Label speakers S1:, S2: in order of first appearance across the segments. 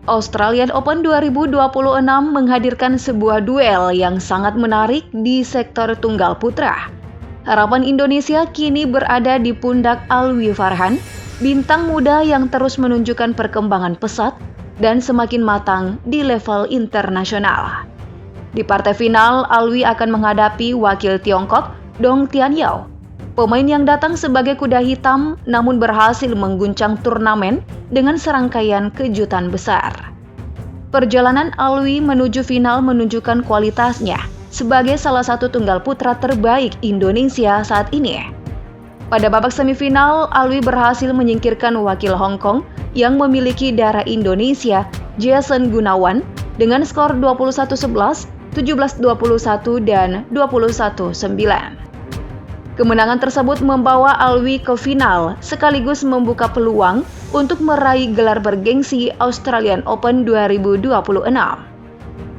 S1: Australian Open 2026 menghadirkan sebuah duel yang sangat menarik di sektor tunggal putra. Harapan Indonesia kini berada di pundak Alwi Farhan, bintang muda yang terus menunjukkan perkembangan pesat dan semakin matang di level internasional. Di partai final, Alwi akan menghadapi wakil Tiongkok, Dong Tianyao. Pemain yang datang sebagai kuda hitam namun berhasil mengguncang turnamen dengan serangkaian kejutan besar. Perjalanan Alwi menuju final menunjukkan kualitasnya sebagai salah satu tunggal putra terbaik Indonesia saat ini. Pada babak semifinal, Alwi berhasil menyingkirkan wakil Hong Kong yang memiliki darah Indonesia, Jason Gunawan, dengan skor 21-11, 17-21, dan 21-9. Kemenangan tersebut membawa Alwi ke final sekaligus membuka peluang untuk meraih gelar bergengsi Australian Open 2026.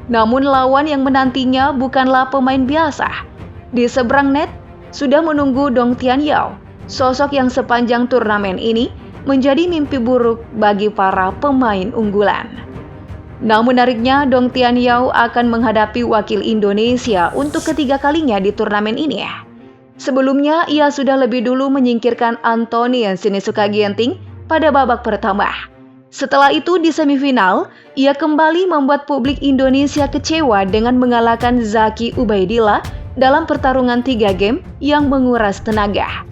S1: Namun lawan yang menantinya bukanlah pemain biasa. Di seberang net sudah menunggu Dong Tianyao, sosok yang sepanjang turnamen ini menjadi mimpi buruk bagi para pemain unggulan. Namun menariknya, Dong Tianyao akan menghadapi wakil Indonesia untuk ketiga kalinya di turnamen ini. Sebelumnya, ia sudah lebih dulu menyingkirkan Anthony Sinisuka Ginting pada babak pertama. Setelah itu di semifinal, ia kembali membuat publik Indonesia kecewa dengan mengalahkan Zaki Ubaidillah dalam pertarungan 3 game yang menguras tenaga.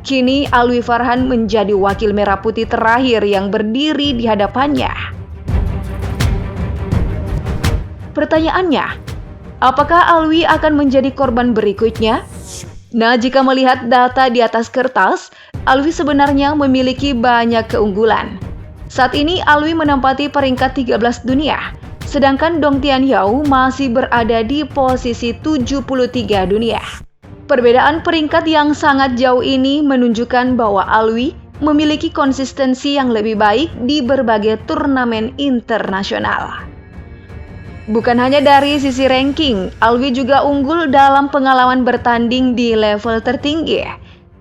S1: Kini Alwi Farhan menjadi wakil merah putih terakhir yang berdiri di hadapannya. Pertanyaannya, apakah Alwi akan menjadi korban berikutnya? Nah, jika melihat data di atas kertas, Alwi sebenarnya memiliki banyak keunggulan. Saat ini Alwi menempati peringkat 13 dunia, sedangkan Dong Tianyao masih berada di posisi 73 dunia. Perbedaan peringkat yang sangat jauh ini menunjukkan bahwa Alwi memiliki konsistensi yang lebih baik di berbagai turnamen internasional. Bukan hanya dari sisi ranking, Alwi juga unggul dalam pengalaman bertanding di level tertinggi.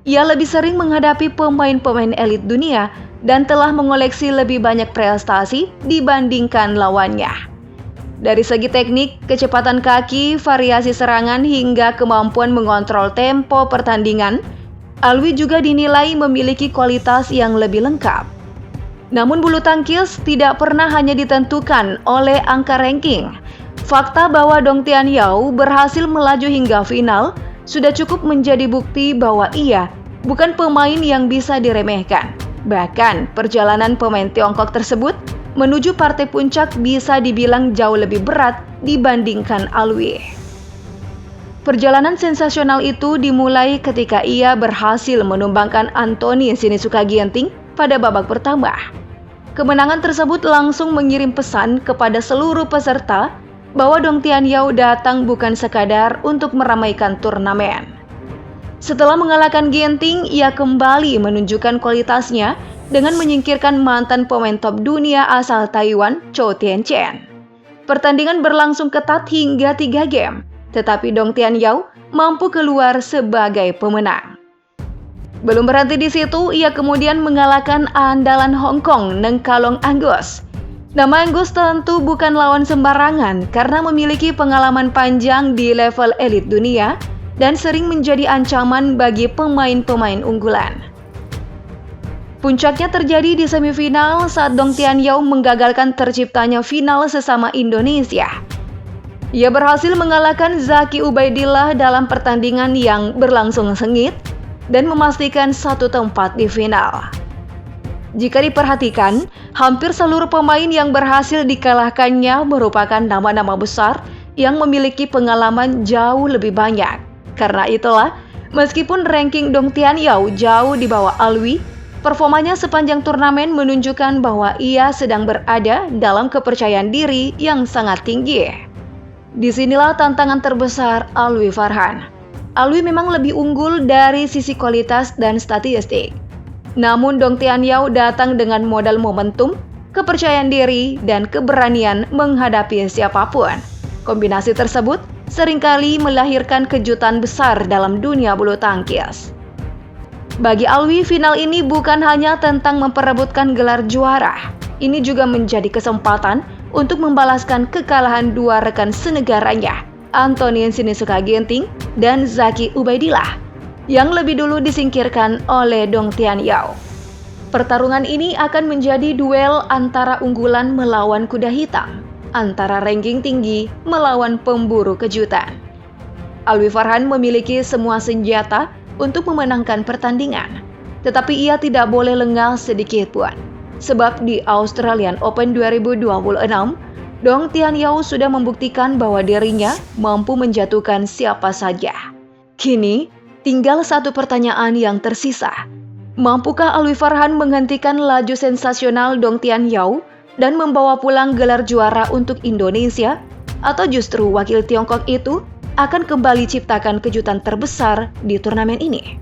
S1: Ia lebih sering menghadapi pemain-pemain elit dunia dan telah mengoleksi lebih banyak prestasi dibandingkan lawannya. Dari segi teknik, kecepatan kaki, variasi serangan hingga kemampuan mengontrol tempo pertandingan, Alwi juga dinilai memiliki kualitas yang lebih lengkap. Namun bulu tangkis tidak pernah hanya ditentukan oleh angka ranking. Fakta bahwa Dong Tianyao berhasil melaju hingga final sudah cukup menjadi bukti bahwa ia bukan pemain yang bisa diremehkan. Bahkan perjalanan pemain Tiongkok tersebut menuju partai puncak bisa dibilang jauh lebih berat dibandingkan Alwi. Perjalanan sensasional itu dimulai ketika ia berhasil menumbangkan Anthony Sinisuka Ginting pada babak pertama. Kemenangan tersebut langsung mengirim pesan kepada seluruh peserta bahwa Dong Tianyao datang bukan sekadar untuk meramaikan turnamen. Setelah mengalahkan Ginting, ia kembali menunjukkan kualitasnya dengan menyingkirkan mantan pemain top dunia asal Taiwan, Chou Tien-chen. Pertandingan berlangsung ketat hingga 3 game, tetapi Dong Tianyao mampu keluar sebagai pemenang. Belum berhenti di situ, ia kemudian mengalahkan andalan Hong Kong, Nengkalong Angus. Nama Angus tentu bukan lawan sembarangan karena memiliki pengalaman panjang di level elit dunia dan sering menjadi ancaman bagi pemain-pemain unggulan. Puncaknya terjadi di semifinal saat Dong Tianyao menggagalkan terciptanya final sesama Indonesia. Ia berhasil mengalahkan Zaki Ubaidillah dalam pertandingan yang berlangsung sengit dan memastikan satu tempat di final. Jika diperhatikan, hampir seluruh pemain yang berhasil dikalahkannya merupakan nama-nama besar yang memiliki pengalaman jauh lebih banyak. Karena itulah, meskipun ranking Dong Tianyao jauh di bawah Alwi, performanya sepanjang turnamen menunjukkan bahwa ia sedang berada dalam kepercayaan diri yang sangat tinggi. Disinilah tantangan terbesar Alwi Farhan. Alwi memang lebih unggul dari sisi kualitas dan statistik. Namun Dong Tianyao datang dengan modal momentum, kepercayaan diri, dan keberanian menghadapi siapapun. Kombinasi tersebut seringkali melahirkan kejutan besar dalam dunia bulu tangkis. Bagi Alwi, final ini bukan hanya tentang memperebutkan gelar juara. Ini juga menjadi kesempatan untuk membalaskan kekalahan dua rekan senegaranya, Antonin Sinisuka Ginting dan Zaki Ubaidillah, yang lebih dulu disingkirkan oleh Dong Tian Yau. Pertarungan ini akan menjadi duel antara unggulan melawan kuda hitam, antara ranking tinggi melawan pemburu kejutan. Alwi Farhan memiliki semua senjata untuk memenangkan pertandingan, tetapi ia tidak boleh lengah sedikit pun. Sebab di Australian Open 2026, Dong Tian Yau sudah membuktikan bahwa dirinya mampu menjatuhkan siapa saja. Kini, tinggal satu pertanyaan yang tersisa. Mampukah Alwi Farhan menghentikan laju sensasional Dong Tian Yau dan membawa pulang gelar juara untuk Indonesia? Atau justru wakil Tiongkok itu akan kembali ciptakan kejutan terbesar di turnamen ini?